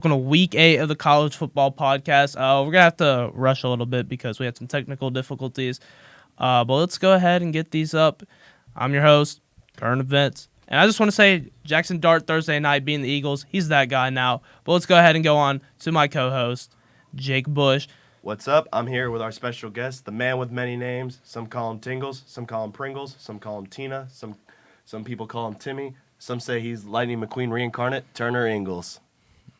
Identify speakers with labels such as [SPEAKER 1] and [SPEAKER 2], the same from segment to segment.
[SPEAKER 1] Welcome to week 8 of the college football podcast. We're going to have to rush a little bit because we had some technical difficulties. But let's go ahead and get these up. I'm your host, Curran Events. And I just want to say, Jackson Dart Thursday night being the Eagles, he's that guy now. But let's go ahead and go on to my co-host, Jake Bush.
[SPEAKER 2] What's up? I'm here with our special guest, the man with many names. Some call him Tingles, some call him Pringles, some call him Tina, some people call him Timmy. Some say he's Lightning McQueen reincarnate, Turner Ingalls.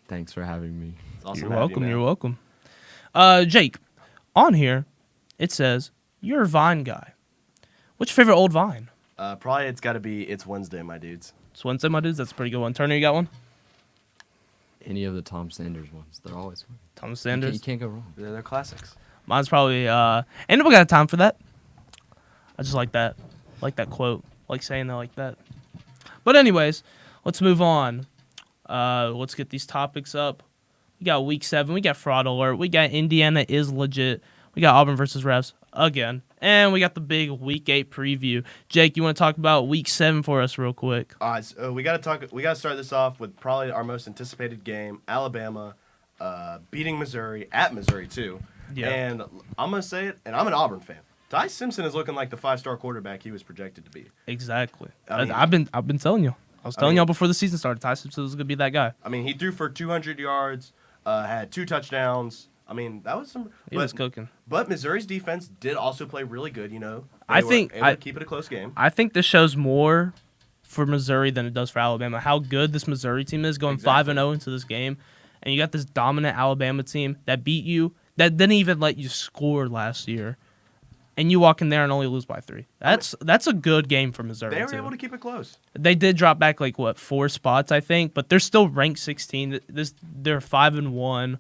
[SPEAKER 3] Thanks for having me.
[SPEAKER 2] It's awesome
[SPEAKER 1] You're
[SPEAKER 2] to have
[SPEAKER 1] welcome.
[SPEAKER 2] you,
[SPEAKER 1] You're
[SPEAKER 2] man.
[SPEAKER 1] welcome. Jake, on here, it says you're a Vine guy. What's your favorite old Vine?
[SPEAKER 2] Probably it's got to be It's Wednesday, my dudes.
[SPEAKER 1] It's Wednesday, my dudes. That's a pretty good one. Turner, you got one?
[SPEAKER 3] Any of the Tom Sanders ones, they're always fun.
[SPEAKER 1] Thomas
[SPEAKER 3] You
[SPEAKER 1] Sanders.
[SPEAKER 3] can't go wrong.
[SPEAKER 2] They're classics.
[SPEAKER 1] Mine's probably, ain't nobody got time for that. I just like that. Like that quote. Like saying that like that. But anyways, let's move on. Let's get these topics up. We got week 7. We got fraud alert. We got Indiana is legit. We got Auburn versus Refs again. And we got the big week 8 preview. Jake, you want to talk about week 7 for us real quick?
[SPEAKER 2] All right, so we got to start this off with probably our most anticipated game, Alabama beating Missouri at Missouri too.
[SPEAKER 1] Yeah.
[SPEAKER 2] And I'm going to say it, and I'm an Auburn fan. Ty Simpson is looking like the 5-star quarterback he was projected to be.
[SPEAKER 1] Exactly.
[SPEAKER 2] I mean-
[SPEAKER 1] I've been telling you. I was telling y'all before the season started. Ty Simpson was going to be that guy.
[SPEAKER 2] I mean, he threw for 200 yards, had 2 touchdowns. I mean, that was some.
[SPEAKER 1] He was cooking.
[SPEAKER 2] But Missouri's defense did also play really good. You know,
[SPEAKER 1] I
[SPEAKER 2] They were
[SPEAKER 1] think-
[SPEAKER 2] able to keep it a close game.
[SPEAKER 1] I think this shows more for Missouri than it does for Alabama. How good this Missouri team is going
[SPEAKER 2] Exactly.
[SPEAKER 1] 5-0 into this game, and you got this dominant Alabama team that beat you, that didn't even let you score last year, and you walk in there and only lose by 3. That's a good game for Missouri.
[SPEAKER 2] They were
[SPEAKER 1] too.
[SPEAKER 2] able to keep it close.
[SPEAKER 1] They did drop back 4 spots, I think, but they're still ranked 16. They're 5-1.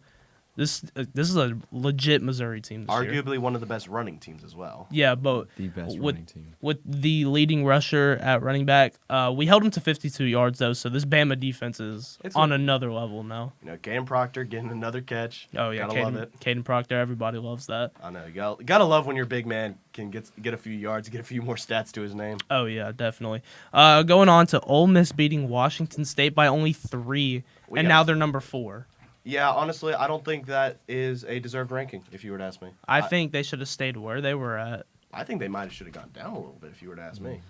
[SPEAKER 1] This is a legit Missouri team this year.
[SPEAKER 2] Arguably one of the best running teams as well.
[SPEAKER 1] Yeah, but
[SPEAKER 3] The best
[SPEAKER 1] with,
[SPEAKER 3] running team.
[SPEAKER 1] with the leading rusher at running back, we held him to 52 yards, though, so this Bama defense is
[SPEAKER 2] It's
[SPEAKER 1] on
[SPEAKER 2] a-
[SPEAKER 1] another level now.
[SPEAKER 2] You know, Caden Proctor getting another catch.
[SPEAKER 1] Oh, yeah,
[SPEAKER 2] Gotta love it.
[SPEAKER 1] Caden Proctor, everybody loves that.
[SPEAKER 2] I know. You gotta love when your big man can get a few yards, get a few more stats to his name.
[SPEAKER 1] Oh, yeah, definitely. Going on to Ole Miss beating Washington State by only 3, and now they're number 4.
[SPEAKER 2] Yeah, honestly, I don't think that is a deserved ranking, if you were to ask me.
[SPEAKER 1] I think they should have stayed where they were at.
[SPEAKER 2] I think they might have should have gone down a little bit, if you were to ask me.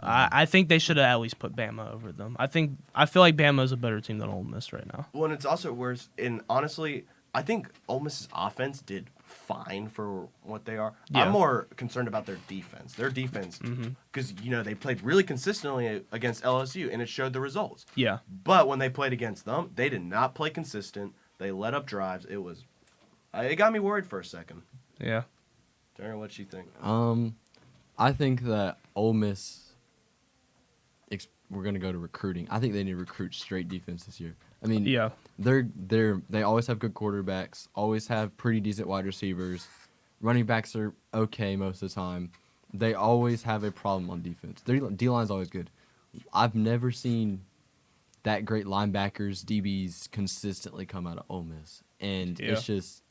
[SPEAKER 1] I think they should have at least put Bama over them. I feel like Bama is a better team than Ole Miss right now.
[SPEAKER 2] Well, and it's also worse. And honestly, I think Ole Miss's offense did fine for what they are.
[SPEAKER 1] Yeah.
[SPEAKER 2] I'm more concerned about their defense. Their defense, because they played really consistently against LSU, and it showed the results.
[SPEAKER 1] Yeah.
[SPEAKER 2] But when they played against them, they did not play consistent. They let up drives. It got me worried for a second.
[SPEAKER 1] Yeah.
[SPEAKER 2] Darren, what you think?
[SPEAKER 3] I think that Ole Miss. We're gonna go to recruiting. I think they need to recruit straight defense this year. I mean,
[SPEAKER 1] Yeah.
[SPEAKER 3] they always have good quarterbacks, always have pretty decent wide receivers. Running backs are okay most of the time. They always have a problem on defense. Their D line's always good. I've never seen that great linebackers, DBs consistently come out of Ole Miss, and
[SPEAKER 1] Yeah.
[SPEAKER 3] it's just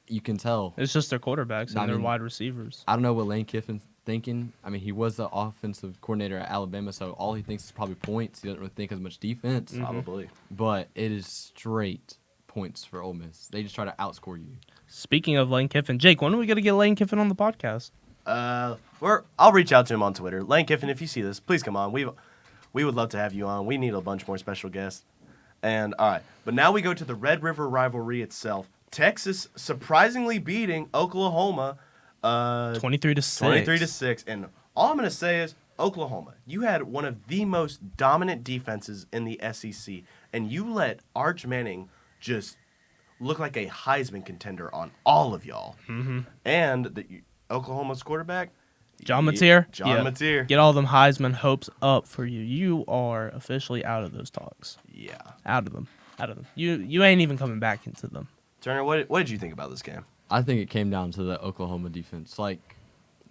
[SPEAKER 3] you can tell.
[SPEAKER 1] It's just their quarterbacks
[SPEAKER 3] I
[SPEAKER 1] and their
[SPEAKER 3] mean-
[SPEAKER 1] wide receivers.
[SPEAKER 3] I don't know what Lane Kiffin's thinking. I mean, he was the offensive coordinator at Alabama, so all he thinks is probably points. He doesn't really think as much defense.
[SPEAKER 2] Probably.
[SPEAKER 3] But it is straight points for Ole Miss. They just try to outscore you.
[SPEAKER 1] Speaking of Lane Kiffin, Jake, when are we going to get Lane Kiffin on the podcast?
[SPEAKER 2] I'll reach out to him on Twitter. Lane Kiffin, if you see this, please come on. We would love to have you on. We need a bunch more special guests. And all right, but now we go to the Red River rivalry itself. Texas surprisingly beating Oklahoma
[SPEAKER 1] 23-6.
[SPEAKER 2] 23-6. And all I'm going to say is, Oklahoma, you had one of the most dominant defenses in the SEC, and you let Arch Manning just look like a Heisman contender on all of y'all.
[SPEAKER 1] Mm-hmm.
[SPEAKER 2] And Oklahoma's quarterback,
[SPEAKER 1] John Mateer?
[SPEAKER 2] John Mateer.
[SPEAKER 1] Get all them Heisman hopes up for you. You are officially out of those talks.
[SPEAKER 2] Yeah.
[SPEAKER 1] Out of them. You ain't even coming back into them.
[SPEAKER 2] Turner, what did you think about this game?
[SPEAKER 3] I think it came down to the Oklahoma defense.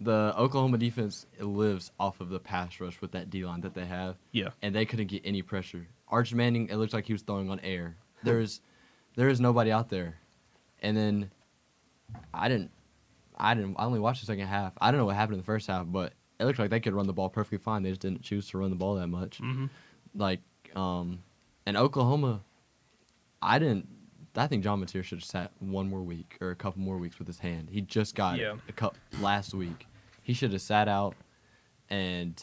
[SPEAKER 3] The Oklahoma defense lives off of the pass rush with that D-line that they have.
[SPEAKER 1] Yeah.
[SPEAKER 3] And they couldn't get any pressure. Arch Manning, it looked like he was throwing on air. There is nobody out there. And then I only watched the second half. I don't know what happened in the first half, but it looked like they could run the ball perfectly fine. They just didn't choose to run the ball that much.
[SPEAKER 1] Mm-hmm.
[SPEAKER 3] And Oklahoma, I think John Mateer should have sat one more week or a couple more weeks with his hand. He just got
[SPEAKER 1] Yeah.
[SPEAKER 3] it last week. He should have sat out. And,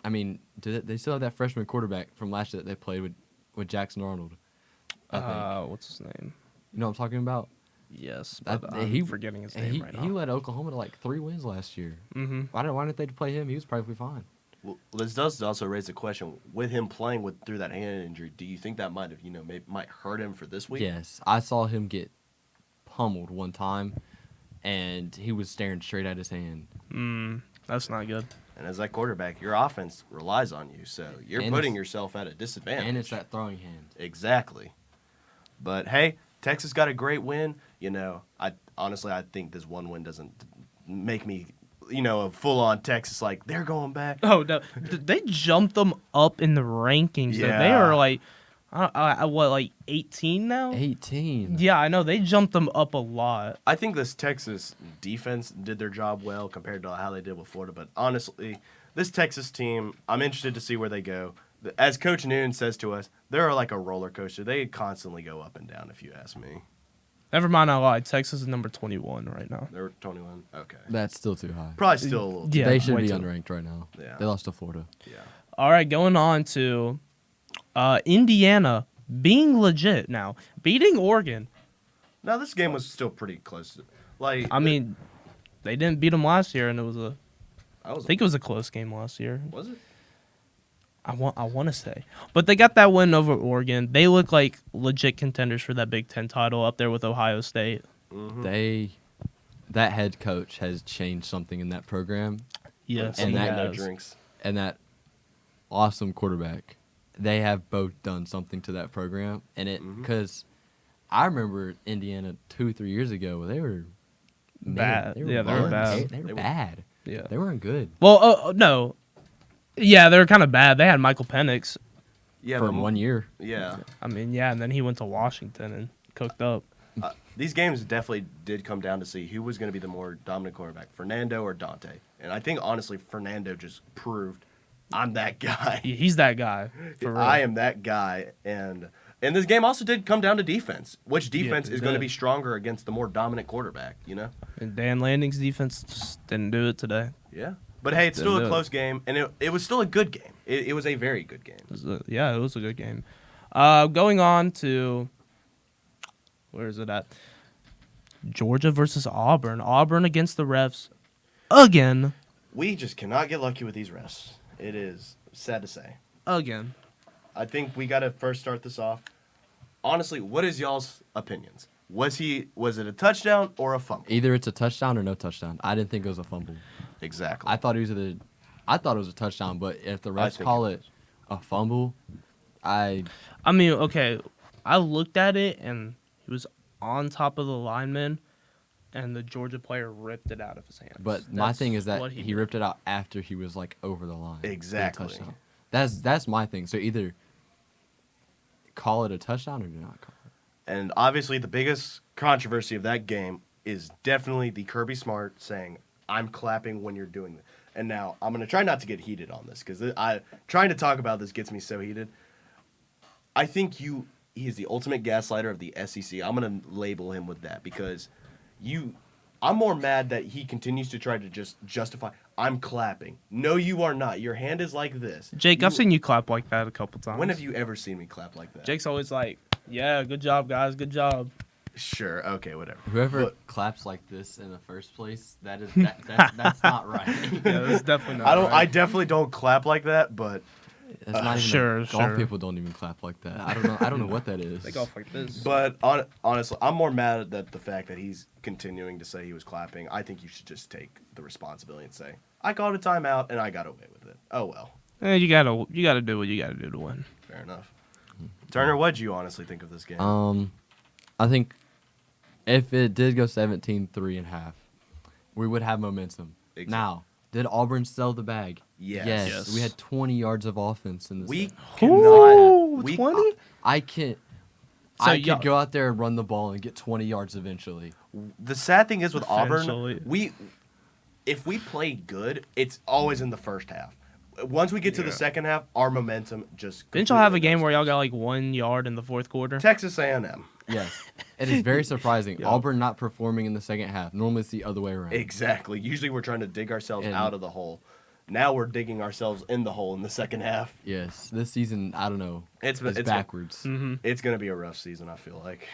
[SPEAKER 3] I mean, they still have that freshman quarterback from last year that they played with Jackson Arnold. I think.
[SPEAKER 1] What's his name?
[SPEAKER 3] You know what I'm talking about?
[SPEAKER 1] Yes, but I'm forgetting his name right now.
[SPEAKER 3] He led Oklahoma to like 3 wins last year.
[SPEAKER 1] Mm-hmm.
[SPEAKER 3] Why didn't they play him? He was perfectly fine.
[SPEAKER 2] Well, this does also raise the question: with him playing through that hand injury, do you think that might have might hurt him for this week?
[SPEAKER 3] Yes, I saw him get pummeled one time, and he was staring straight at his hand.
[SPEAKER 1] That's not good.
[SPEAKER 2] And as that quarterback, your offense relies on you, so you're putting yourself at a disadvantage.
[SPEAKER 3] And it's that throwing hand.
[SPEAKER 2] Exactly. But hey, Texas got a great win. I think this one win doesn't make me, a full-on Texas like they're going back.
[SPEAKER 1] Oh no, they jumped them up in the rankings.
[SPEAKER 2] Yeah.
[SPEAKER 1] They are like, like 18 now?
[SPEAKER 3] 18.
[SPEAKER 1] Yeah, I know. They jumped them up a lot.
[SPEAKER 2] I think this Texas defense did their job well compared to how they did with Florida. But honestly, this Texas team, I'm interested to see where they go. As Coach Noon says to us, they're like a roller coaster. They constantly go up and down, if you ask me.
[SPEAKER 1] Never mind, I lied. Texas is number 21 right now.
[SPEAKER 2] They're 21? Okay.
[SPEAKER 3] That's still too high.
[SPEAKER 2] Probably still a little.
[SPEAKER 1] Yeah,
[SPEAKER 3] They should
[SPEAKER 1] way
[SPEAKER 3] be
[SPEAKER 1] too.
[SPEAKER 3] unranked right now.
[SPEAKER 2] Yeah.
[SPEAKER 3] They lost to Florida.
[SPEAKER 2] Yeah.
[SPEAKER 1] All right, going on to Indiana being legit now, beating Oregon.
[SPEAKER 2] Now, this game was still pretty close. Like,
[SPEAKER 1] I mean, they didn't beat them last year, and I
[SPEAKER 2] was
[SPEAKER 1] think it was a close game last year.
[SPEAKER 2] Was it?
[SPEAKER 1] I want to say, but they got that win over Oregon. They look like legit contenders for that Big Ten title up there with Ohio State.
[SPEAKER 2] Mm-hmm.
[SPEAKER 3] That head coach has changed something in that program,
[SPEAKER 1] Yes,
[SPEAKER 3] And
[SPEAKER 1] he
[SPEAKER 3] that
[SPEAKER 2] no
[SPEAKER 1] has.
[SPEAKER 2] drinks.
[SPEAKER 3] and that awesome quarterback. They have both done something to that program, and because I remember Indiana 2-3 years ago, they were
[SPEAKER 1] Bad.
[SPEAKER 3] They were
[SPEAKER 1] Yeah, they were
[SPEAKER 3] buns.
[SPEAKER 1] bad.
[SPEAKER 3] They were bad.
[SPEAKER 1] Yeah.
[SPEAKER 3] They weren't good
[SPEAKER 1] Well, no. Yeah, they were kind of bad. They had Michael Penix.
[SPEAKER 2] Yeah,
[SPEAKER 3] for
[SPEAKER 2] but
[SPEAKER 3] 1 year.
[SPEAKER 2] Yeah.
[SPEAKER 1] I mean, yeah, and then he went to Washington and cooked up.
[SPEAKER 2] These games definitely did come down to see who was going to be the more dominant quarterback, Fernando or Dante. And I think, honestly, Fernando just proved I'm that guy.
[SPEAKER 1] He's that guy. For real.
[SPEAKER 2] I am that guy. And this game also did come down to defense. Which defense
[SPEAKER 1] it
[SPEAKER 2] is going to
[SPEAKER 1] did.
[SPEAKER 2] be stronger against the more dominant quarterback,
[SPEAKER 1] And Dan Landing's defense just didn't do it today.
[SPEAKER 2] Yeah. But, hey, it's still
[SPEAKER 1] Didn't
[SPEAKER 2] a
[SPEAKER 1] do
[SPEAKER 2] close game, and it was still a good game. It was a very good game.
[SPEAKER 1] It was a good game. Going on to, where is it at? Georgia versus Auburn. Auburn against the refs again.
[SPEAKER 2] We just cannot get lucky with these refs. It is sad to say.
[SPEAKER 1] Again.
[SPEAKER 2] I think we got to first start this off. Honestly, what is y'all's opinions? Was it a touchdown or a fumble?
[SPEAKER 3] Either it's a touchdown or no touchdown. I didn't think it was a fumble.
[SPEAKER 2] Exactly.
[SPEAKER 3] I thought it was a touchdown, but if the refs
[SPEAKER 2] think
[SPEAKER 3] call
[SPEAKER 2] it
[SPEAKER 3] it a fumble,
[SPEAKER 1] I mean, okay, I looked at it and he was on top of the lineman, and the Georgia player ripped it out of his hands.
[SPEAKER 3] But my
[SPEAKER 1] That's
[SPEAKER 3] thing is that
[SPEAKER 1] what
[SPEAKER 3] he
[SPEAKER 1] did.
[SPEAKER 3] ripped it out after he was like over the line. for the
[SPEAKER 2] Exactly.
[SPEAKER 3] touchdown. That's my thing. So either call it a touchdown or do not call it.
[SPEAKER 2] And obviously, the biggest controversy of that game is definitely the Kirby Smart saying, "I'm clapping when you're doing it." And now I'm gonna try not to get heated on this because trying to talk about this gets me so heated. I think he is the ultimate gaslighter of the SEC. I'm gonna label him with that because I'm more mad that he continues to try to just justify. I'm clapping. No, you are not. Your hand is like this.
[SPEAKER 1] Jake, I've seen you clap like that a couple times.
[SPEAKER 2] When have you ever seen me clap like that?
[SPEAKER 1] Jake's always like, yeah, good job, guys, good job.
[SPEAKER 2] Sure. Okay. Whatever.
[SPEAKER 3] Whoever
[SPEAKER 2] But-
[SPEAKER 3] claps like this in the first place, that's not right.
[SPEAKER 1] Yeah, that's definitely not
[SPEAKER 2] I don't.
[SPEAKER 1] right.
[SPEAKER 2] I definitely don't clap like that. But
[SPEAKER 3] That's not even
[SPEAKER 1] Sure,
[SPEAKER 3] golf
[SPEAKER 1] sure.
[SPEAKER 3] people don't even clap like that. I don't know what that is.
[SPEAKER 1] They go off like this.
[SPEAKER 2] honestly, I'm more mad at the fact that he's continuing to say he was clapping. I think you should just take the responsibility and say, I called a timeout and I got away with it. Oh well.
[SPEAKER 1] You gotta do what you gotta do to win.
[SPEAKER 2] Fair enough. Turner, what'd you honestly think of this game?
[SPEAKER 3] I think if it did go 17-3 and half, we would have momentum.
[SPEAKER 2] Exactly.
[SPEAKER 3] Now, did Auburn sell the bag?
[SPEAKER 2] Yes.
[SPEAKER 1] Yes.
[SPEAKER 3] We had 20 yards of offense in this.
[SPEAKER 2] We
[SPEAKER 3] game.
[SPEAKER 1] Ooh,
[SPEAKER 2] cannot.
[SPEAKER 1] 20?
[SPEAKER 3] I can't.
[SPEAKER 1] So
[SPEAKER 3] I
[SPEAKER 1] y'all-
[SPEAKER 3] could go out there and run the ball and get 20 yards eventually.
[SPEAKER 2] The sad thing is with Auburn,
[SPEAKER 1] Eventually.
[SPEAKER 2] if we play good, it's always in the first half. once we get to the
[SPEAKER 1] Yeah.
[SPEAKER 2] second half, our momentum just.
[SPEAKER 1] Didn't y'all have a
[SPEAKER 2] completely
[SPEAKER 1] game
[SPEAKER 2] goes.
[SPEAKER 1] where y'all got like 1 yard in the fourth quarter?
[SPEAKER 2] Texas A&M?
[SPEAKER 3] Yes. It is very surprising.
[SPEAKER 1] Yeah.
[SPEAKER 3] Auburn not performing in the second half. Normally it's the other way around.
[SPEAKER 2] Exactly. Usually we're trying to dig ourselves
[SPEAKER 3] And-
[SPEAKER 2] out of the hole. Now we're digging ourselves in the hole in the second half.
[SPEAKER 3] Yes. This season, I don't know.
[SPEAKER 2] It's
[SPEAKER 3] It's backwards.
[SPEAKER 1] Mm-hmm.
[SPEAKER 2] It's gonna be a rough season. I feel like.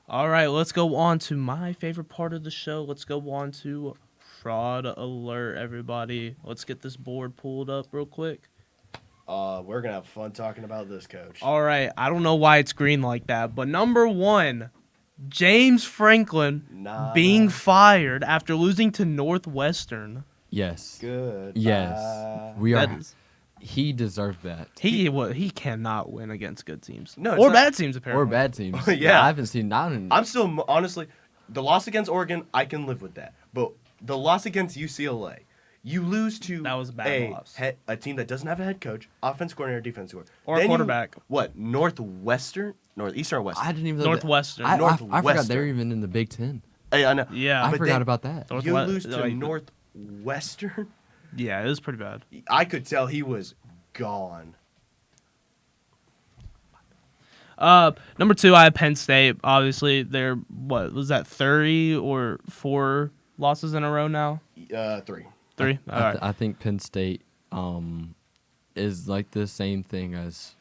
[SPEAKER 1] All right, let's go on to my favorite part of the show. Let's go on to fraud alert, everybody. Let's get this board pulled up real quick.
[SPEAKER 2] We're gonna have fun talking about this, Coach.
[SPEAKER 1] All right, I don't know why it's green like that, but number 1, James Franklin
[SPEAKER 2] Nah,
[SPEAKER 1] being
[SPEAKER 2] nah.
[SPEAKER 1] fired after losing to Northwestern.
[SPEAKER 3] Yes.
[SPEAKER 2] Good.
[SPEAKER 3] Yes. We are.
[SPEAKER 1] That is,
[SPEAKER 3] He deserved that.
[SPEAKER 1] he cannot win against good teams.
[SPEAKER 2] No, it's
[SPEAKER 1] or
[SPEAKER 2] not-
[SPEAKER 1] bad teams apparently.
[SPEAKER 3] Or bad teams.
[SPEAKER 2] Yeah.
[SPEAKER 3] I haven't seen not in.
[SPEAKER 2] I'm still honestly, the loss against Oregon, I can live with that. But the loss against UCLA, you lose to
[SPEAKER 1] That was a bad loss.
[SPEAKER 2] a team that doesn't have a head coach, offense coordinator, defense coordinator,
[SPEAKER 1] Or a
[SPEAKER 2] Then you-
[SPEAKER 1] quarterback.
[SPEAKER 2] Northeastern, or Western?
[SPEAKER 3] I didn't even know that-
[SPEAKER 1] Northwestern.
[SPEAKER 3] I forgot they were
[SPEAKER 2] Northwestern.
[SPEAKER 3] even in the Big Ten.
[SPEAKER 2] Hey, I know.
[SPEAKER 1] Yeah.
[SPEAKER 3] I
[SPEAKER 2] But
[SPEAKER 3] forgot
[SPEAKER 2] then
[SPEAKER 3] about that.
[SPEAKER 1] North-
[SPEAKER 2] You
[SPEAKER 1] Northwest-
[SPEAKER 2] lose to
[SPEAKER 1] like-
[SPEAKER 2] Northwestern.
[SPEAKER 1] Yeah, it was pretty bad.
[SPEAKER 2] I could tell he was gone.
[SPEAKER 1] Number 2, I have Penn State. Obviously, they're what was that 30 or 4 losses in a row now?
[SPEAKER 2] 3.
[SPEAKER 1] 3. All right.
[SPEAKER 3] I think Penn State is like the same thing as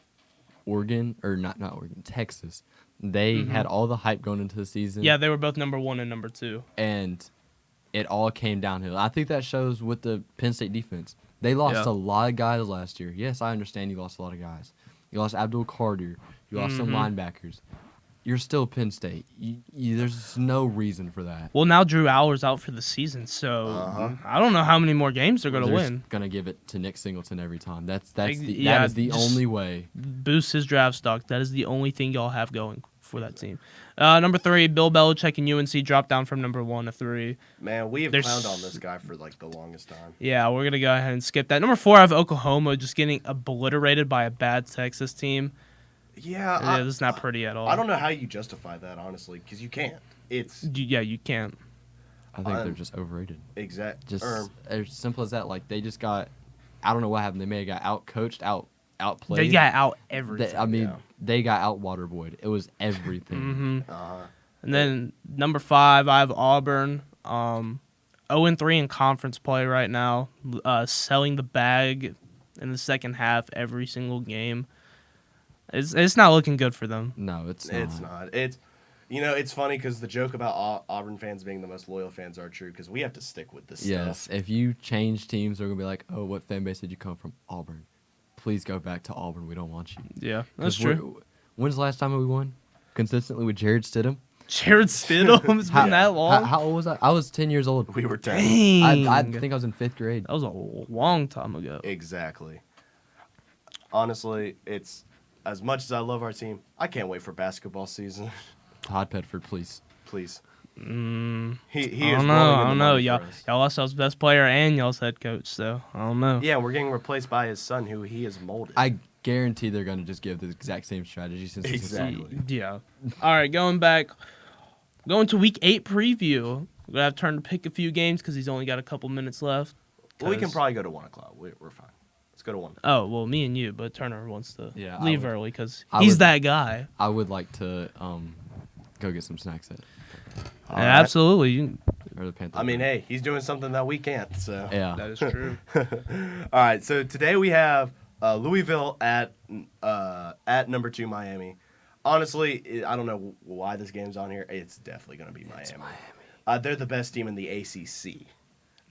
[SPEAKER 3] Oregon, or not Oregon, Texas. They had all the hype going into the season.
[SPEAKER 1] Yeah, they were both number 1 and number 2.
[SPEAKER 3] And it all came downhill. I think that shows with the Penn State defense. They lost
[SPEAKER 1] Yeah.
[SPEAKER 3] a lot of guys last year. Yes, I understand you lost a lot of guys. You lost Abdul Carter. You lost some linebackers. You're still Penn State. There's no reason for that.
[SPEAKER 1] Well, now Drew Aller's out for the season, so I don't know how many more games they're going to
[SPEAKER 3] They're
[SPEAKER 1] win.
[SPEAKER 3] gonna give it to Nick Singleton every time. That is
[SPEAKER 1] Yeah,
[SPEAKER 3] the
[SPEAKER 1] just-
[SPEAKER 3] only way.
[SPEAKER 1] Boost his draft stock. That is the only thing y'all have going for that team. Number 3, Bill Belichick and UNC dropped down from number 1 to 3.
[SPEAKER 2] Man, we have
[SPEAKER 1] There's-
[SPEAKER 2] clowned on this guy for like the longest time.
[SPEAKER 1] Yeah, we're going to go ahead and skip that. Number 4, I have Oklahoma just getting obliterated by a bad Texas team.
[SPEAKER 2] Yeah,
[SPEAKER 1] It's not pretty at all.
[SPEAKER 2] I don't know how you justify that, honestly, because you can't. It's
[SPEAKER 1] Yeah, you can't.
[SPEAKER 3] I think they're
[SPEAKER 2] I'm-
[SPEAKER 3] just overrated.
[SPEAKER 2] exact.
[SPEAKER 3] Just as simple as that. Like they just got. I don't know what happened. They may have got out coached, outplayed.
[SPEAKER 1] They got out everything.
[SPEAKER 3] They
[SPEAKER 2] yeah.
[SPEAKER 3] they got out waterboyed. It was everything.
[SPEAKER 1] And then number 5, I have Auburn. 0-3 in conference play right now. Selling the bag in the second half every single game. It's not looking good for them.
[SPEAKER 3] No, it's not.
[SPEAKER 2] It's not. It's funny because the joke about Auburn fans being the most loyal fans are true because we have to stick with this
[SPEAKER 3] Yes,
[SPEAKER 2] stuff.
[SPEAKER 3] if you change teams, they're gonna be like, "Oh, what fan base did you come from? Auburn. Please go back to Auburn. We don't want you."
[SPEAKER 1] Yeah, that's
[SPEAKER 3] 'Cause we're-
[SPEAKER 1] true.
[SPEAKER 3] When's the last time we won consistently with Jared Stidham?
[SPEAKER 1] Jared Stidham, it's been that long.
[SPEAKER 3] How old was I? I was 10 years old.
[SPEAKER 2] We were 10.
[SPEAKER 1] Dang.
[SPEAKER 3] I think I was in 5th grade.
[SPEAKER 1] That was a long time ago.
[SPEAKER 2] Exactly. Honestly, it's as much as I love our team, I can't wait for basketball season.
[SPEAKER 3] Todd Pedford, please.
[SPEAKER 2] Please. He
[SPEAKER 1] I
[SPEAKER 2] is
[SPEAKER 1] don't
[SPEAKER 2] rolling
[SPEAKER 1] know.
[SPEAKER 2] in
[SPEAKER 1] I
[SPEAKER 2] the
[SPEAKER 1] don't know.
[SPEAKER 2] money
[SPEAKER 1] Y'all,
[SPEAKER 2] for us.
[SPEAKER 1] y'all lost y'all's best player and y'all's head coach, so I don't know.
[SPEAKER 2] Yeah, we're getting replaced by his son, who he has molded.
[SPEAKER 3] I guarantee they're gonna just give the exact same strategy since it's
[SPEAKER 2] Exactly.
[SPEAKER 1] Yeah. All right, going to week 8 preview. We're gonna have turn to pick a few games because he's only got a couple minutes left.
[SPEAKER 2] Well, we can
[SPEAKER 1] 'Cause-
[SPEAKER 2] probably go to 1 o'clock. We're fine. Let's go to 1.
[SPEAKER 1] Oh well, me and you, but Turner wants to
[SPEAKER 3] Yeah, I
[SPEAKER 1] leave
[SPEAKER 3] would-
[SPEAKER 1] early because
[SPEAKER 3] I
[SPEAKER 1] he's
[SPEAKER 3] would-
[SPEAKER 1] that guy.
[SPEAKER 3] I would like to go get some snacks at
[SPEAKER 1] Yeah, absolutely. You,
[SPEAKER 3] or the Panther.
[SPEAKER 2] I mean, hey, he's doing something that we can't, so.
[SPEAKER 3] yeah.
[SPEAKER 1] that is true.
[SPEAKER 2] All right, so today we have Louisville at number 2 Miami. Honestly, I don't know why this game's on here. It's definitely going to be Miami. They're the best team in the ACC,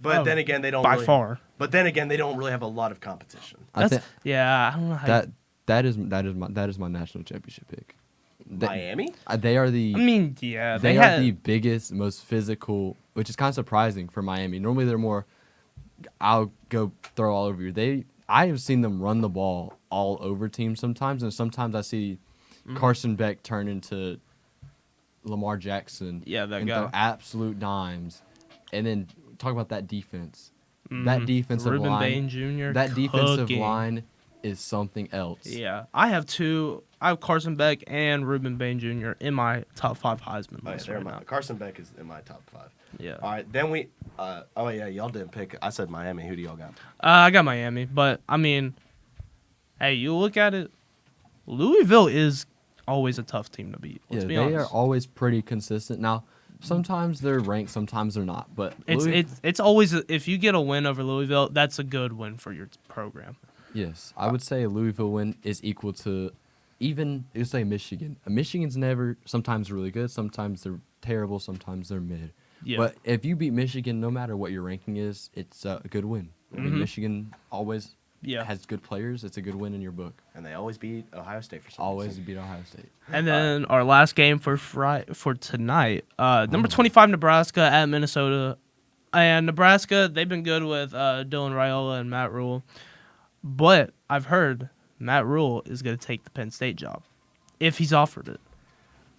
[SPEAKER 2] but
[SPEAKER 1] Oh,
[SPEAKER 2] then again, they don't
[SPEAKER 1] by
[SPEAKER 2] really,
[SPEAKER 1] far.
[SPEAKER 2] But then again, they don't really have a lot of competition.
[SPEAKER 3] I
[SPEAKER 1] That's,
[SPEAKER 3] thi-
[SPEAKER 1] yeah, I don't know how.
[SPEAKER 3] that is my national championship pick.
[SPEAKER 2] Miami?
[SPEAKER 3] They are the.
[SPEAKER 1] I mean, yeah,
[SPEAKER 3] they
[SPEAKER 1] had
[SPEAKER 3] are the biggest, most physical, which is kind of surprising for Miami. Normally, they're more. I'll go throw all over you. I have seen them run the ball all over teams sometimes, and sometimes I see Carson Beck turn into Lamar Jackson.
[SPEAKER 1] Yeah, that
[SPEAKER 3] and
[SPEAKER 1] guy.
[SPEAKER 3] throw absolute dimes, and then talk about that defense. That defensive
[SPEAKER 1] Ruben
[SPEAKER 3] line.
[SPEAKER 1] Bain Jr.
[SPEAKER 3] That defensive
[SPEAKER 1] cooking.
[SPEAKER 3] line is something else.
[SPEAKER 1] Yeah, I have 2 I have Carson Beck and Ruben Bain Jr. in my top 5 Heisman
[SPEAKER 2] Oh, yeah,
[SPEAKER 1] list
[SPEAKER 2] they're
[SPEAKER 1] right
[SPEAKER 2] my,
[SPEAKER 1] now.
[SPEAKER 2] Carson Beck is in my top 5.
[SPEAKER 1] Yeah.
[SPEAKER 2] All right, then we. Oh yeah, y'all didn't pick. I said Miami. Who do y'all got?
[SPEAKER 1] I got Miami, but I mean, hey, you look at it, Louisville is always a tough team to beat. Let's
[SPEAKER 3] Yeah,
[SPEAKER 1] be
[SPEAKER 3] they are
[SPEAKER 1] honest.
[SPEAKER 3] always pretty consistent. Now, sometimes they're ranked, sometimes they're not. But
[SPEAKER 1] It's always if you get a win over Louisville, that's a good win for your program.
[SPEAKER 3] yes, I would say a Louisville win is equal to even you say Michigan. Michigan's never sometimes really good, sometimes they're terrible, sometimes they're mid.
[SPEAKER 1] Yeah.
[SPEAKER 3] But if you beat Michigan, no matter what your ranking is, it's a good win. I mean, Michigan always
[SPEAKER 1] Yeah.
[SPEAKER 3] has good players. It's a good win in your book.
[SPEAKER 2] And they always beat Ohio State for some
[SPEAKER 3] Always
[SPEAKER 2] reason.
[SPEAKER 3] beat Ohio State.
[SPEAKER 1] And then our last game for tonight, number 25 Nebraska at Minnesota, and Nebraska they've been good with Dylan Raiola and Matt Rule, but I've heard Matt Rule is going to take the Penn State job if he's offered it.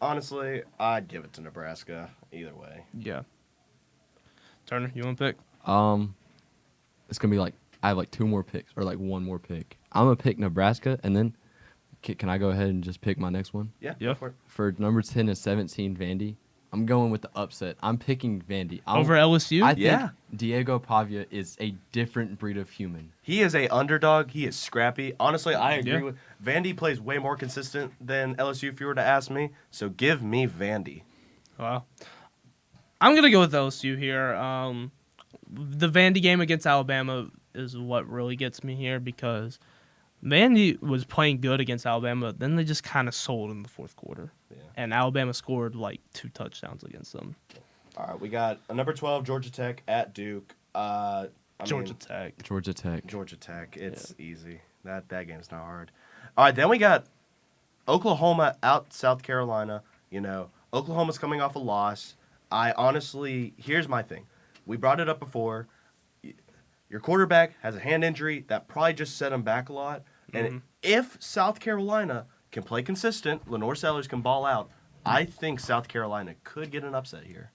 [SPEAKER 2] Honestly, I'd give it to Nebraska either way.
[SPEAKER 1] Yeah. Turner, you want to pick?
[SPEAKER 3] It's gonna be like I have like 2 more picks or like 1 more pick. I'm gonna pick Nebraska, and then can I go ahead and just pick my next one?
[SPEAKER 2] Yeah.
[SPEAKER 1] Yeah.
[SPEAKER 2] Go for it.
[SPEAKER 3] For number 10 and 17, Vandy. I'm going with the upset. I'm picking Vandy.
[SPEAKER 1] Over LSU?
[SPEAKER 3] I think
[SPEAKER 2] Yeah.
[SPEAKER 3] Diego Pavia is a different breed of human.
[SPEAKER 2] He is a underdog. He is scrappy. Honestly, I agree
[SPEAKER 1] Yeah.
[SPEAKER 2] with Vandy plays way more consistent than LSU if you were to ask me. So give me Vandy.
[SPEAKER 1] Wow. I'm going to go with LSU here. The Vandy game against Alabama is what really gets me here because Vandy was playing good against Alabama. Then they just kind of sold in the fourth quarter.
[SPEAKER 2] Yeah.
[SPEAKER 1] And Alabama scored like 2 touchdowns against them.
[SPEAKER 2] All right, we got a number 12 Georgia Tech at Duke.
[SPEAKER 1] Georgia Tech.
[SPEAKER 3] Georgia Tech.
[SPEAKER 2] Georgia Tech. It's easy. That game's not hard. All right, then we got Oklahoma out South Carolina. You know, Oklahoma's coming off a loss. Here's my thing. We brought it up before. Your quarterback has a hand injury that probably just set him back a lot. And if South Carolina can play consistent, Lenore Sellers can ball out, I think South Carolina could get an upset here.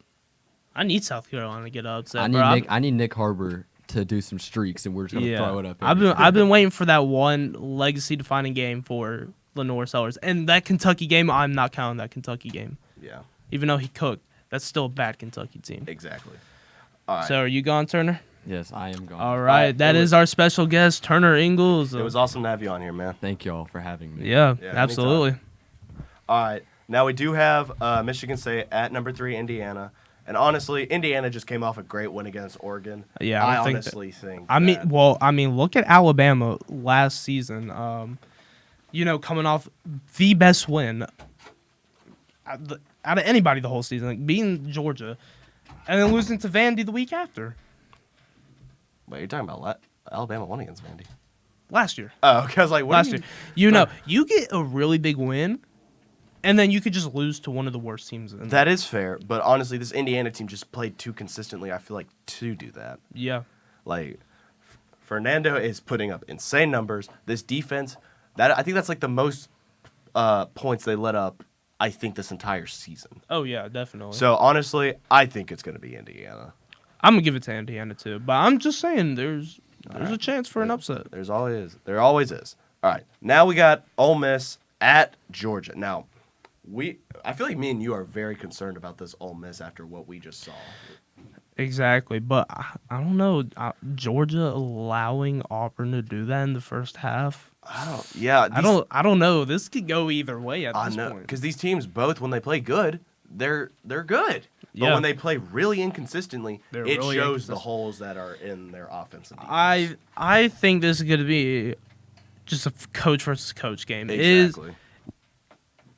[SPEAKER 1] I need South Carolina to get upset.
[SPEAKER 3] I need Nick Harbor to do some streaks, and we're just gonna throw it up.
[SPEAKER 1] I've been waiting for that one legacy defining game for Lenore Sellers. And that Kentucky game, I'm not counting that Kentucky game.
[SPEAKER 2] Yeah,
[SPEAKER 1] Even though he cooked. That's still a bad Kentucky team.
[SPEAKER 2] exactly. All right.
[SPEAKER 1] So are you gone, Turner?
[SPEAKER 3] Yes, I am going.
[SPEAKER 1] All right. That is our special guest, Turner Ingalls.
[SPEAKER 2] It was awesome to have you on here, man.
[SPEAKER 3] Thank y'all for having me.
[SPEAKER 1] Yeah,
[SPEAKER 2] Yeah,
[SPEAKER 1] absolutely.
[SPEAKER 2] All right. Now we do have Michigan State at number 3, Indiana. And honestly, Indiana just came off a great win against Oregon.
[SPEAKER 1] Yeah,
[SPEAKER 2] I
[SPEAKER 1] I think
[SPEAKER 2] honestly think.
[SPEAKER 1] I
[SPEAKER 2] that-
[SPEAKER 1] mean, look at Alabama last season. Coming off the best win out of anybody the whole season, like beating Georgia, and then losing to Vandy the week after
[SPEAKER 2] Wait, you're talking about Alabama won against Vandy?
[SPEAKER 1] last year.
[SPEAKER 2] Oh, okay. I was like, what
[SPEAKER 1] Last
[SPEAKER 2] do
[SPEAKER 1] year, you get a really big win, and then you could just lose to one of the worst teams.
[SPEAKER 2] That is fair, but honestly, this Indiana team just played too consistently. I feel like to do that.
[SPEAKER 1] Yeah,
[SPEAKER 2] Like, Fernando is putting up insane numbers. This defense, I think that's like the most points they let up. I think this entire season.
[SPEAKER 1] oh yeah, definitely.
[SPEAKER 2] So honestly, I think it's going to be Indiana.
[SPEAKER 1] I'm gonna give it to Indiana too, but I'm just saying there's a chance for an upset.
[SPEAKER 2] There always is. All right, now we got Ole Miss at Georgia. Now, I feel like me and you are very concerned about this Ole Miss after what we just saw.
[SPEAKER 1] Exactly, but I don't know. Georgia allowing Auburn to do that in the first half. I don't know. This could go either way at
[SPEAKER 2] I
[SPEAKER 1] this
[SPEAKER 2] know
[SPEAKER 1] point.
[SPEAKER 2] because these teams both, when they play good, they're good. But
[SPEAKER 1] Yeah.
[SPEAKER 2] when they play really inconsistently,
[SPEAKER 1] They're
[SPEAKER 2] it
[SPEAKER 1] really
[SPEAKER 2] shows the
[SPEAKER 1] inconsistent.
[SPEAKER 2] holes that are in their offense and defense.
[SPEAKER 1] I think this is going to be just a coach versus coach game.
[SPEAKER 2] Exactly.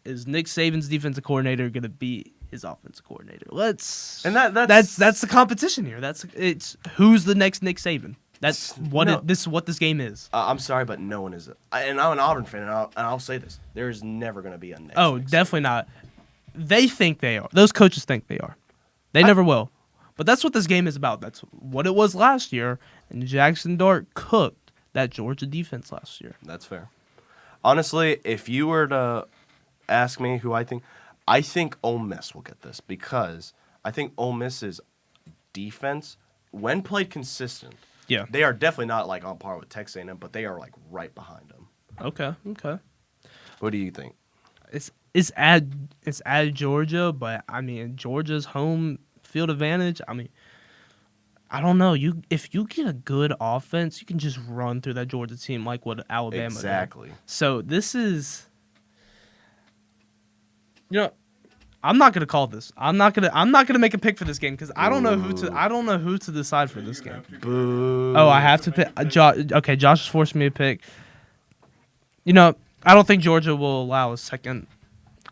[SPEAKER 1] Is Nick Saban's defensive coordinator going to beat his offensive coordinator?
[SPEAKER 2] And that's
[SPEAKER 1] That's the competition here. It's who's the next Nick Saban. That's what
[SPEAKER 2] No.
[SPEAKER 1] this is what this game is.
[SPEAKER 2] I'm sorry, but no one is. And I'm an Auburn fan, and I'll say this: there is never going to be a next.
[SPEAKER 1] Oh,
[SPEAKER 2] Nick Saban.
[SPEAKER 1] definitely not. They think they are. Those coaches think they are. They never will. But that's what this game is about. That's what it was last year. And Jackson Dart cooked that Georgia defense last year.
[SPEAKER 2] That's fair. Honestly, if you were to ask me who I think Ole Miss will get this because I think Ole Miss's defense, when played consistent,
[SPEAKER 1] Yeah.
[SPEAKER 2] they are definitely not like on par with Texas A&M, but they are like right behind them.
[SPEAKER 1] Okay.
[SPEAKER 2] What do you think?
[SPEAKER 1] It's at Georgia, but I mean Georgia's home field advantage. I mean, I don't know. If you get a good offense, you can just run through that Georgia team like what Alabama did.
[SPEAKER 2] Exactly.
[SPEAKER 1] So this is, I'm not gonna call this. I'm not gonna make a pick for this game because I don't know who to decide for this game.
[SPEAKER 2] Boo.
[SPEAKER 1] Oh, I have to pick. Okay, Josh is forcing me to pick. I don't think Georgia will allow a second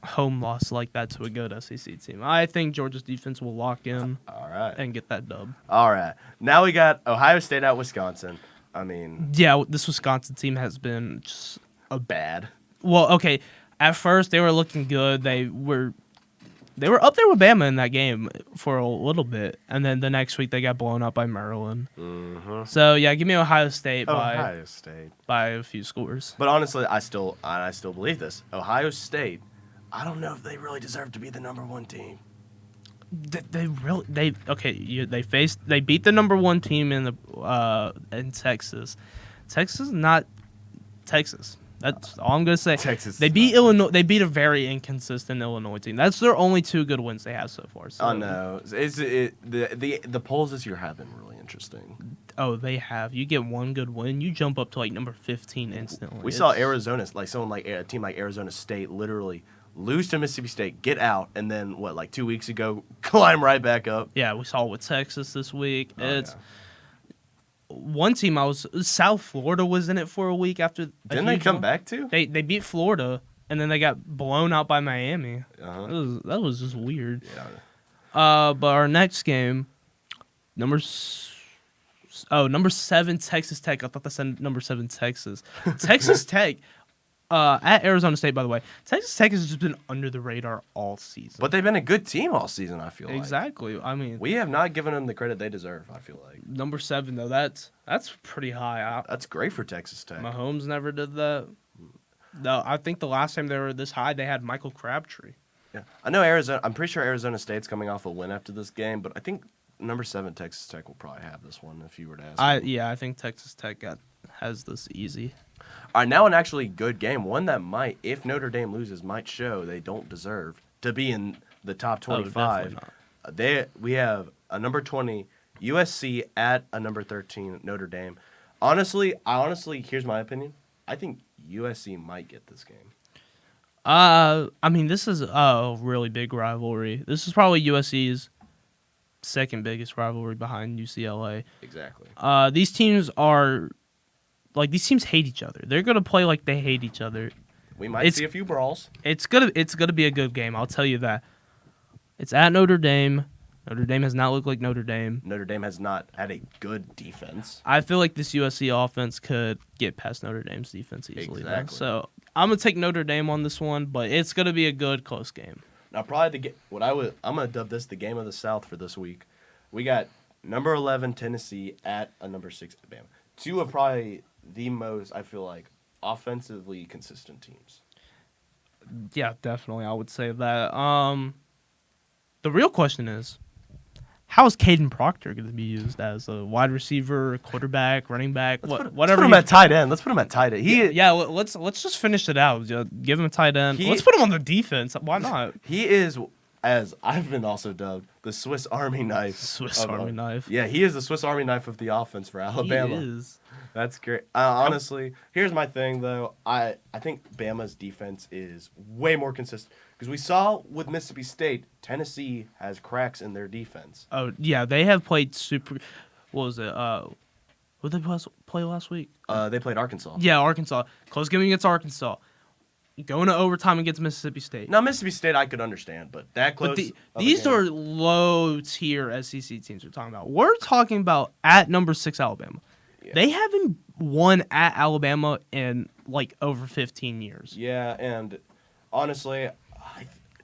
[SPEAKER 1] home loss like that to a good SEC team. I think Georgia's defense will lock in
[SPEAKER 2] All right.
[SPEAKER 1] and get that dub.
[SPEAKER 2] All right. Now we got Ohio State at Wisconsin. I mean,
[SPEAKER 1] Yeah, this Wisconsin team has been just
[SPEAKER 2] bad.
[SPEAKER 1] well. Okay, at first they were looking good. They were up there with Bama in that game for a little bit, and then the next week they got blown up by Maryland.
[SPEAKER 2] Mm-hmm.
[SPEAKER 1] So yeah, give me Ohio State
[SPEAKER 2] Ohio State.
[SPEAKER 1] by a few scores.
[SPEAKER 2] But honestly, I still believe this. Ohio State, I don't know if they really deserve to be the number one team.
[SPEAKER 1] They beat the number one team in Texas. Texas is not Texas. That's all I'm gonna say.
[SPEAKER 2] Texas.
[SPEAKER 1] They beat Illinois. They beat a very inconsistent Illinois team. That's their only two good wins they have so far. So.
[SPEAKER 2] Oh no, the polls this year have been really interesting.
[SPEAKER 1] Oh, they have. You get one good win, you jump up to like number 15 instantly.
[SPEAKER 2] We saw Arizona, like someone like a team like Arizona State, literally lose to Mississippi State, get out, and then like 2 weeks ago, climb right back up.
[SPEAKER 1] Yeah, we saw it with Texas this week.
[SPEAKER 2] Oh,
[SPEAKER 1] One team South Florida was in it for a week after.
[SPEAKER 2] Didn't they come back too?
[SPEAKER 1] They beat Florida and then they got blown out by Miami.
[SPEAKER 2] Uh-huh.
[SPEAKER 1] That was just weird.
[SPEAKER 2] Yeah.
[SPEAKER 1] But our next game, number 7 Texas Tech. I thought that said number 7 Texas. Texas Tech. At Arizona State, by the way, Texas Tech has just been under the radar all season.
[SPEAKER 2] But they've been a good team all season, I feel like.
[SPEAKER 1] Exactly. I mean,
[SPEAKER 2] We have not given them the credit they deserve, I feel like.
[SPEAKER 1] number 7 though, that's pretty high.
[SPEAKER 2] That's great for Texas Tech.
[SPEAKER 1] Mahomes never did that. No, I think the last time they were this high, they had Michael Crabtree.
[SPEAKER 2] Yeah. I know Arizona. I'm pretty sure Arizona State's coming off a win after this game, but I think number 7 Texas Tech will probably have this one if you were to ask me.
[SPEAKER 1] I think Texas Tech has this easy.
[SPEAKER 2] All right, now an actually good game. One that might, if Notre Dame loses, might show they don't deserve to be in the top 25. We have a number 20 USC at a number 13 Notre Dame. Honestly, here's my opinion. I think USC might get this game.
[SPEAKER 1] I mean, this is a really big rivalry. This is probably USC's second biggest rivalry behind UCLA.
[SPEAKER 2] Exactly.
[SPEAKER 1] These teams hate each other. They're gonna play like they hate each other.
[SPEAKER 2] We might see a few brawls.
[SPEAKER 1] It's gonna be a good game. I'll tell you that. It's at Notre Dame. Notre Dame has not looked like Notre Dame.
[SPEAKER 2] Notre Dame has not had a good defense.
[SPEAKER 1] I feel like this USC offense could get past Notre Dame's defense easily.
[SPEAKER 2] Exactly.
[SPEAKER 1] So I'm gonna take Notre Dame on this one, but it's gonna be a good close game.
[SPEAKER 2] Now, probably I'm gonna dub this the game of the South for this week. We got number 11 Tennessee at a number 6 Alabama. Two of probably the most, I feel like, offensively consistent teams.
[SPEAKER 1] Yeah, definitely. I would say that. The real question is, how is Caden Proctor going to be used as a wide receiver, quarterback, running back, whatever?
[SPEAKER 2] Let's put him at tight end.
[SPEAKER 1] Let's just finish it out. Give him a tight end. Let's put him on the defense. Why not?
[SPEAKER 2] He is, as I've been also dubbed, the Swiss Army knife.
[SPEAKER 1] Knife.
[SPEAKER 2] Yeah, he is the Swiss Army knife of the offense for Alabama.
[SPEAKER 1] He is.
[SPEAKER 2] That's great. Honestly, here's my thing, though. I think Bama's defense is way more consistent. Because we saw with Mississippi State, Tennessee has cracks in their defense.
[SPEAKER 1] Oh, yeah. They have played super... What was it? What did they play last week?
[SPEAKER 2] They played Arkansas.
[SPEAKER 1] Yeah, Arkansas. Close game against Arkansas. Going to overtime against Mississippi State.
[SPEAKER 2] Now, Mississippi State I could understand, but that close.
[SPEAKER 1] But these are low-tier SEC teams we're talking about. We're talking about at number 6 Alabama. Yeah. They haven't won at Alabama in, like, over 15 years.
[SPEAKER 2] Yeah, and honestly,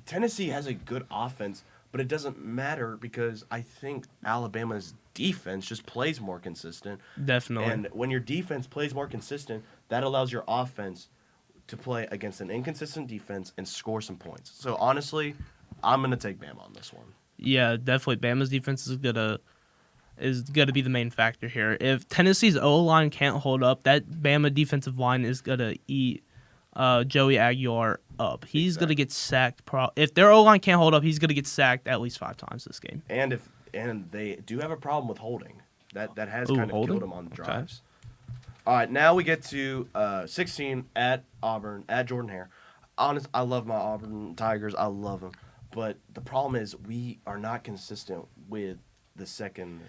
[SPEAKER 2] Tennessee has a good offense, but it doesn't matter because I think Alabama's defense just plays more consistent.
[SPEAKER 1] Definitely.
[SPEAKER 2] And when your defense plays more consistent, that allows your offense to play against an inconsistent defense and score some points. So, honestly, I'm going to take Bama on this one.
[SPEAKER 1] Yeah, definitely. Bama's defense is gonna be the main factor here. If Tennessee's O-line can't hold up, that Bama defensive line is gonna eat Joey Aguilar up. He's gonna get sacked. If their O line can't hold up, he's gonna get sacked at least 5 times this game.
[SPEAKER 2] And they do have a problem with holding. That has
[SPEAKER 1] Ooh,
[SPEAKER 2] kind of
[SPEAKER 1] holding?
[SPEAKER 2] killed them on
[SPEAKER 1] Okay.
[SPEAKER 2] drives. All right, now we get to 16 at Auburn at Jordan Hare. I love my Auburn Tigers. I love them, but the problem is we are not consistent with the second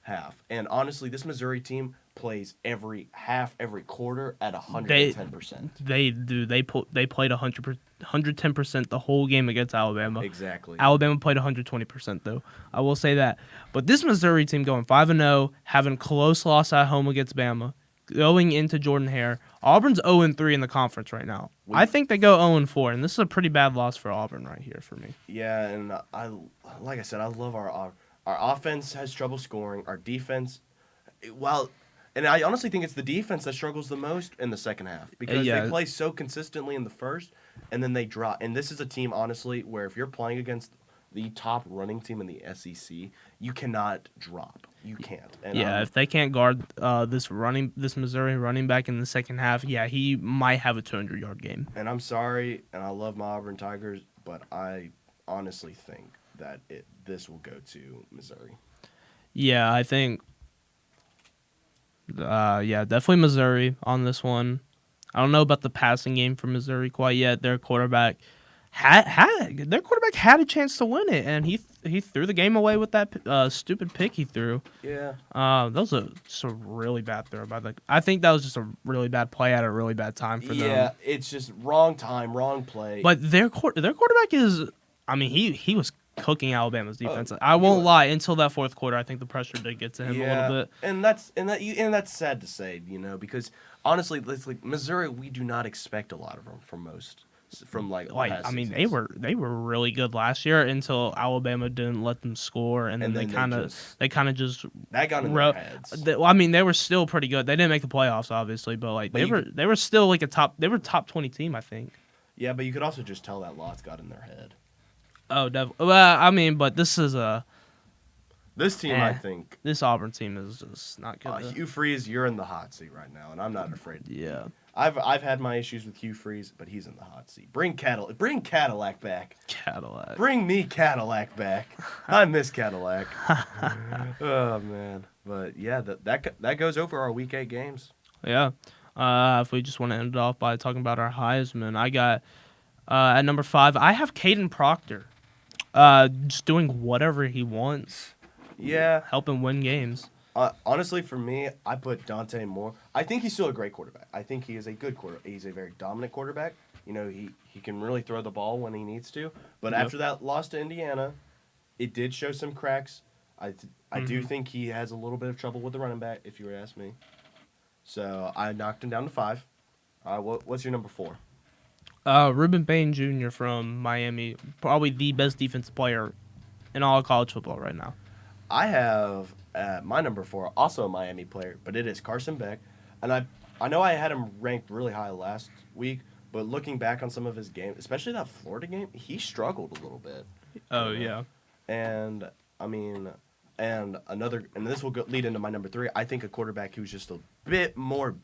[SPEAKER 2] half. And honestly, this Missouri team plays every half, every quarter at 110%.
[SPEAKER 1] They do. They played 110% the whole game against Alabama.
[SPEAKER 2] Exactly.
[SPEAKER 1] Alabama played 120% though. I will say that. But this Missouri team going 5-0, having a close loss at home against Bama, going into Jordan Hare. Auburn's 0-3 in the conference right now. I think they go 0-4, and this is a pretty bad loss for Auburn right here for me.
[SPEAKER 2] Yeah, and like I said, I love our offense has trouble scoring. Our defense, and I honestly think it's the defense that struggles the most in the second half because they play so consistently in the first, and then they drop. And this is a team, honestly, where if you're playing against the top running team in the SEC, you cannot drop. You can't. And
[SPEAKER 1] if they can't guard this Missouri running back in the second half, he might have a 200-yard game.
[SPEAKER 2] And I'm sorry, and I love my Auburn Tigers, but I honestly think that this will go to Missouri.
[SPEAKER 1] Yeah, I think. Definitely Missouri on this one. I don't know about the passing game for Missouri quite yet. Their quarterback had a chance to win it, and he threw the game away with that stupid pick he threw.
[SPEAKER 2] Yeah.
[SPEAKER 1] That was just a really bad throw by I think that was just a really bad play at a really bad time for them.
[SPEAKER 2] Yeah, it's just wrong time, wrong play.
[SPEAKER 1] But their quarterback is, I mean, he was cooking Alabama's defense. I won't lie. Until that fourth quarter, I think the pressure did get to him a little bit.
[SPEAKER 2] And that's sad to say, because honestly, like Missouri, we do not expect a lot of them from
[SPEAKER 1] I mean, they were really good last year until Alabama didn't let them score, and then they kind of just
[SPEAKER 2] that got in their heads.
[SPEAKER 1] I mean, they were still pretty good. They didn't make the playoffs, obviously, but they were still like top 20 team, I think.
[SPEAKER 2] Yeah, but you could also just tell that loss got in their head.
[SPEAKER 1] Oh, definitely. Well, I mean, but this is
[SPEAKER 2] this team. I think
[SPEAKER 1] this Auburn team is just not good.
[SPEAKER 2] Hugh Freeze, you're in the hot seat right now, and I'm not afraid.
[SPEAKER 1] Yeah.
[SPEAKER 2] I've had my issues with Hugh Freeze, but he's in the hot seat. Bring Cadillac back.
[SPEAKER 1] Cadillac.
[SPEAKER 2] Bring me Cadillac back. I miss Cadillac. Oh man, but yeah, that goes over our Week 8 games.
[SPEAKER 1] Yeah. If we just want to end it off by talking about our Heisman, I got at number 5. I have Caden Proctor, just doing whatever he wants.
[SPEAKER 2] Yeah,
[SPEAKER 1] helping win games.
[SPEAKER 2] Honestly, for me, I put Dante Moore. I think he's still a great quarterback. I think he is a good quarterback. He's a very dominant quarterback. He can really throw the ball when he needs to. But after that loss to Indiana, it did show some cracks. I do think he has a little bit of trouble with the running back, if you were to ask me. So I knocked him down to 5. What's your number 4?
[SPEAKER 1] Ruben Payne Jr. from Miami, probably the best defensive player in all of college football right now.
[SPEAKER 2] I have my number 4, also a Miami player, but it is Carson Beck. And I know I had him ranked really high last week, but looking back on some of his games, especially that Florida game, he struggled a little bit.
[SPEAKER 1] Oh, yeah.
[SPEAKER 2] And, I mean, and this will lead into my number 3. I think a quarterback who's just a bit more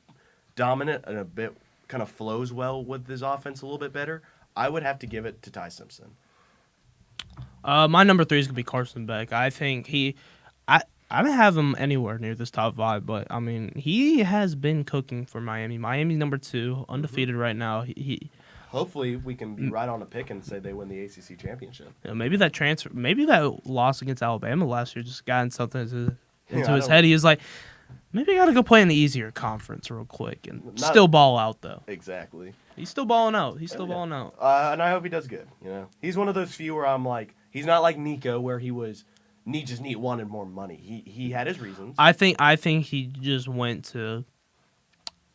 [SPEAKER 2] dominant and a bit kind of flows well with his offense a little bit better, I would have to give it to Ty Simpson.
[SPEAKER 1] My number 3 is going to be Carson Beck. I think I don't have him anywhere near this top 5, but, I mean, he has been cooking for Miami. Miami's number 2, undefeated right now.
[SPEAKER 2] Hopefully, we can be right on a pick and say they win the ACC championship.
[SPEAKER 1] Maybe that loss against Alabama last year just got something into his head. He was like, maybe I got to go play in the easier conference real quick and still ball out, though.
[SPEAKER 2] Exactly.
[SPEAKER 1] He's still balling out. Balling out.
[SPEAKER 2] And I hope he does good. He's one of those few where I'm like, he's not like Nico where he was wanted more money. He had his reasons.
[SPEAKER 1] I think he just went to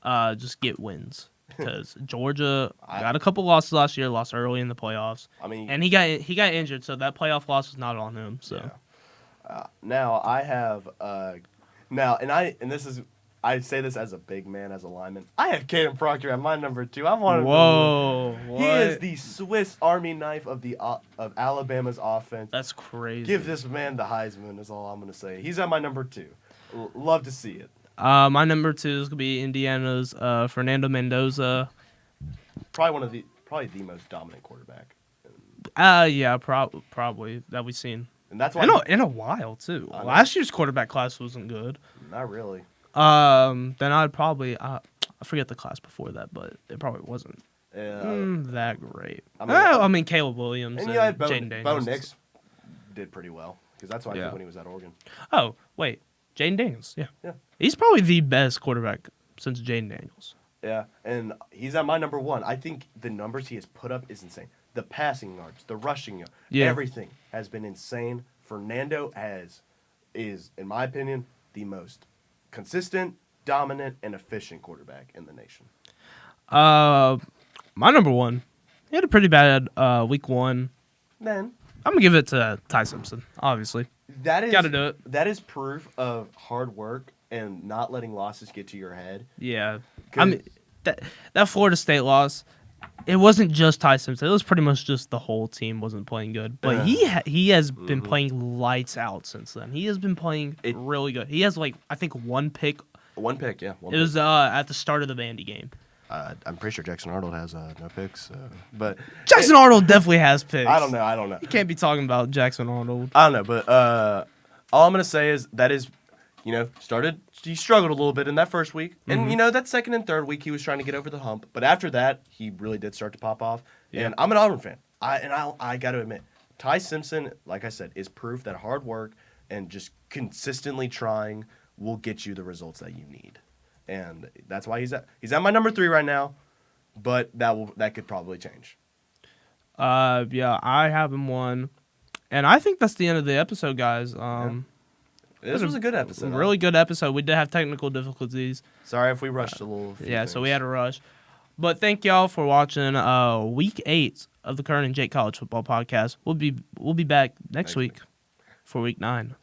[SPEAKER 1] just get wins because Georgia got a couple losses last year, lost early in the playoffs. I mean, and he got injured, so that playoff loss was not on him. So
[SPEAKER 2] now I have I say this as a big man, as a lineman. I have Caden Proctor at my number 2. I want
[SPEAKER 1] to.
[SPEAKER 2] He is the Swiss Army knife of Alabama's offense.
[SPEAKER 1] That's crazy.
[SPEAKER 2] Give this man the Heisman is all I'm going to say. He's at my number 2. Love to see it.
[SPEAKER 1] My number 2 is going to be Indiana's Fernando Mendoza.
[SPEAKER 2] probably the most dominant quarterback.
[SPEAKER 1] Yeah, probably that we've seen.
[SPEAKER 2] And that's why
[SPEAKER 1] In a while too.
[SPEAKER 2] I know.
[SPEAKER 1] Last year's quarterback class wasn't good.
[SPEAKER 2] not really.
[SPEAKER 1] Then I'd probably I forget the class before that, but it probably wasn't that great. I mean Caleb Williams
[SPEAKER 2] And
[SPEAKER 1] and
[SPEAKER 2] you had Bo
[SPEAKER 1] Jaden Daniels.
[SPEAKER 2] Nix did pretty well because that's what I think when he was at Oregon.
[SPEAKER 1] Oh wait, Jaden Daniels. Yeah,
[SPEAKER 2] Yeah.
[SPEAKER 1] He's probably the best quarterback since Jaden Daniels.
[SPEAKER 2] Yeah, and he's at my number 1. I think the numbers he has put up is insane. The passing yards, the rushing yards, everything has been insane. Fernando is, in my opinion, the most consistent, dominant, and efficient quarterback in the nation.
[SPEAKER 1] My number 1, he had a pretty bad week 1.
[SPEAKER 2] Then
[SPEAKER 1] I'm gonna give it to Ty Simpson. Obviously, gotta do it.
[SPEAKER 2] That is proof of hard work and not letting losses get to your head.
[SPEAKER 1] Yeah, I mean that Florida State loss. It wasn't just Ty Simpson. It was pretty much just the whole team wasn't playing good. But he has been playing lights out since then. He has been playing really good. He has I think one pick.
[SPEAKER 2] One pick, yeah.
[SPEAKER 1] It was at the start of the Vandy game.
[SPEAKER 2] I'm pretty sure Jackson Arnold has no picks, but
[SPEAKER 1] Jackson Arnold definitely has picks.
[SPEAKER 2] I don't know.
[SPEAKER 1] You can't be talking about Jackson Arnold.
[SPEAKER 2] I don't know, but all I'm gonna say is he struggled a little bit in that first week, and that second and third week he was trying to get over the hump, but after that he really did start to pop off. Yeah. And I'm an Auburn fan. I got to admit, Ty Simpson, like I said, is proof that hard work and just consistently trying will get you the results that you need, and that's why he's at my number 3 right now, but that could probably change.
[SPEAKER 1] Yeah, I have him 1, and I think that's the end of the episode, guys.
[SPEAKER 2] This was a good episode.
[SPEAKER 1] Really good episode. We did have technical difficulties.
[SPEAKER 2] Sorry if we rushed a little.
[SPEAKER 1] So we had to rush. But thank y'all for watching week 8 of the Curran Jake College Football Podcast. We'll be back next week for week 9.